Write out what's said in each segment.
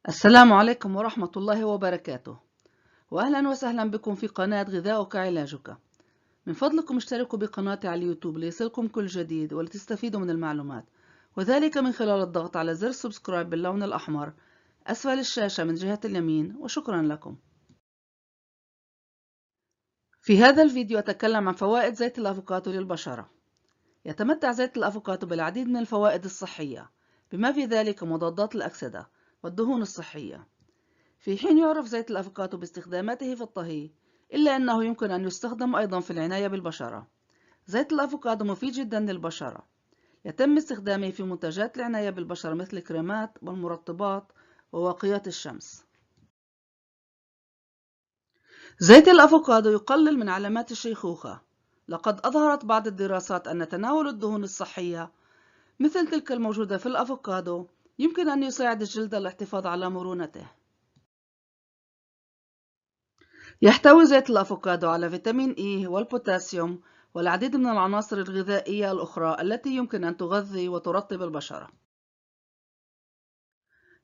السلام عليكم ورحمة الله وبركاته، وأهلا وسهلا بكم في قناة غذاؤك علاجك. من فضلكم اشتركوا بقناتي على اليوتيوب ليصلكم كل جديد ولتستفيدوا من المعلومات، وذلك من خلال الضغط على زر سبسكرايب باللون الأحمر أسفل الشاشة من جهة اليمين، وشكرا لكم. في هذا الفيديو أتكلم عن فوائد زيت الأفوكادو للبشرة. يتمتع زيت الأفوكادو بالعديد من الفوائد الصحية، بما في ذلك مضادات الأكسدة والدهون الصحية. في حين يعرف زيت الأفوكادو باستخداماته في الطهي، إلا أنه يمكن أن يستخدم أيضا في العناية بالبشرة. زيت الأفوكادو مفيد جدا للبشرة. يتم استخدامه في منتجات العناية بالبشرة مثل الكريمات والمرطبات وواقيات الشمس. زيت الأفوكادو يقلل من علامات الشيخوخة. لقد أظهرت بعض الدراسات أن تناول الدهون الصحية مثل تلك الموجودة في الأفوكادو يمكن أن يساعد الجلد على الاحتفاظ على مرونته. يحتوي زيت الأفوكادو على فيتامين إي والبوتاسيوم والعديد من العناصر الغذائية الأخرى التي يمكن أن تغذي وترطب البشرة.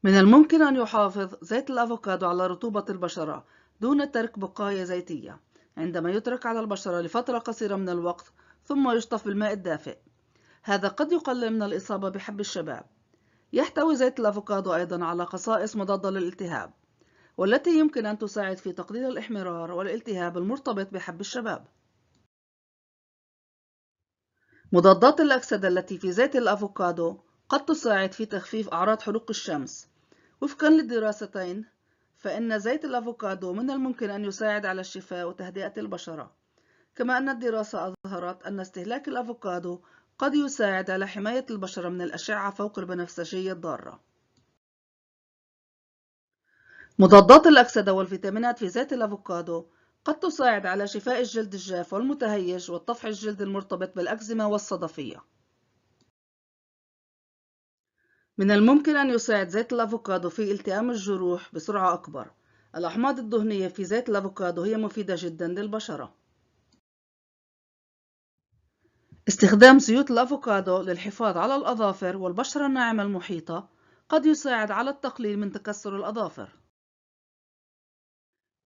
من الممكن أن يحافظ زيت الأفوكادو على رطوبة البشرة دون ترك بقايا زيتية عندما يترك على البشرة لفترة قصيرة من الوقت ثم يشطف بالماء الدافئ. هذا قد يقلل من الإصابة بحب الشباب. يحتوي زيت الأفوكادو أيضا على خصائص مضادة للالتهاب، والتي يمكن أن تساعد في تقليل الإحمرار والالتهاب المرتبط بحب الشباب. مضادات الأكسدة التي في زيت الأفوكادو قد تساعد في تخفيف أعراض حروق الشمس. وفقا للدراستين، فإن زيت الأفوكادو من الممكن أن يساعد على الشفاء وتهدئة البشرة. كما أن الدراسة أظهرت أن استهلاك الأفوكادو قد يساعد على حماية البشرة من الأشعة فوق البنفسجية الضارة. مضادات الأكسدة والفيتامينات في زيت الأفوكادو قد تساعد على شفاء الجلد الجاف والمتهيج وطفح الجلد المرتبط بالأكزيما والصدفية. من الممكن أن يساعد زيت الأفوكادو في التئام الجروح بسرعة أكبر. الأحماض الدهنية في زيت الأفوكادو هي مفيدة جدا للبشرة. استخدام زيوت الأفوكادو للحفاظ على الأظافر والبشرة الناعمة المحيطة قد يساعد على التقليل من تكسر الأظافر.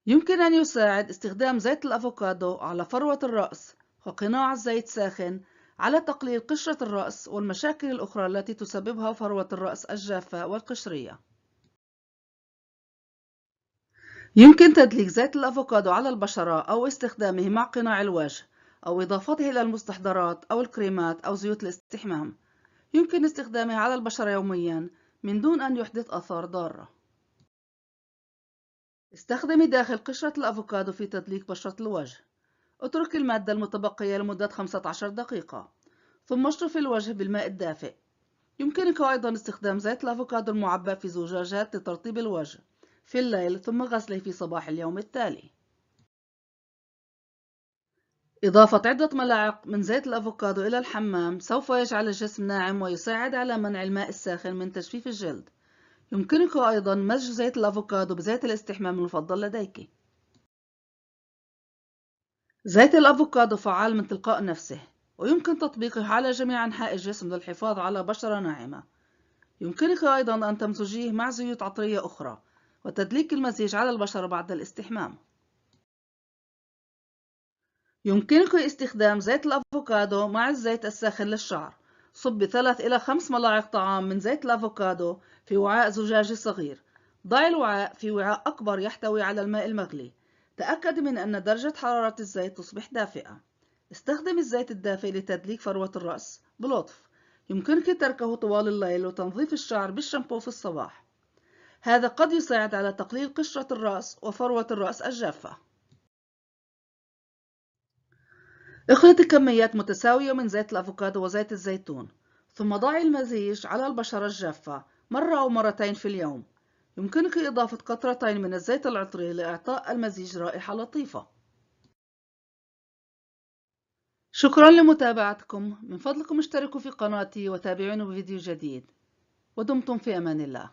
يمكن أن يساعد استخدام زيت الأفوكادو على فروة الرأس وقناع الزيت ساخن على تقليل قشرة الرأس والمشاكل الأخرى التي تسببها فروة الرأس الجافة والقشرية. يمكن تدليك زيت الأفوكادو على البشرة أو استخدامه مع قناع الوجه أو إضافته إلى المستحضرات أو الكريمات أو زيوت الاستحمام. يمكن استخدامه على البشرة يوميا من دون أن يحدث آثار ضارة. استخدمي داخل قشرة الأفوكادو في تدليك بشرة الوجه. اترك المادة المتبقية لمدة 15 دقيقة، ثم اشطفي الوجه بالماء الدافئ. يمكنك أيضا استخدام زيت الأفوكادو المعبى في زجاجات لترطيب الوجه في الليل ثم غسله في صباح اليوم التالي. إضافة عدة ملاعق من زيت الأفوكادو إلى الحمام سوف يجعل الجسم ناعم ويساعد على منع الماء الساخن من تجفيف الجلد. يمكنك أيضا مزج زيت الأفوكادو بزيت الاستحمام المفضل لديك. زيت الأفوكادو فعال من تلقاء نفسه، ويمكن تطبيقه على جميع أنحاء الجسم للحفاظ على بشرة ناعمة. يمكنك أيضا أن تمزجيه مع زيوت عطرية أخرى وتدليك المزيج على البشرة بعد الاستحمام. يمكنك استخدام زيت الأفوكادو مع الزيت الساخن للشعر. صب 3 إلى 5 ملاعق طعام من زيت الأفوكادو في وعاء زجاجي صغير. ضع الوعاء في وعاء أكبر يحتوي على الماء المغلي. تأكد من أن درجة حرارة الزيت تصبح دافئة. استخدم الزيت الدافئ لتدليك فروة الرأس بلطف. يمكنك تركه طوال الليل وتنظيف الشعر بالشامبو في الصباح. هذا قد يساعد على تقليل قشرة الرأس وفروة الرأس الجافة. اخلطي كميات متساوية من زيت الأفوكادو وزيت الزيتون، ثم ضعي المزيج على البشرة الجافة مرة أو مرتين في اليوم. يمكنك إضافة قطرتين من الزيت العطري لإعطاء المزيج رائحة لطيفة. شكرا لمتابعتكم. من فضلكم اشتركوا في قناتي وتابعوني بفيديو جديد، ودمتم في أمان الله.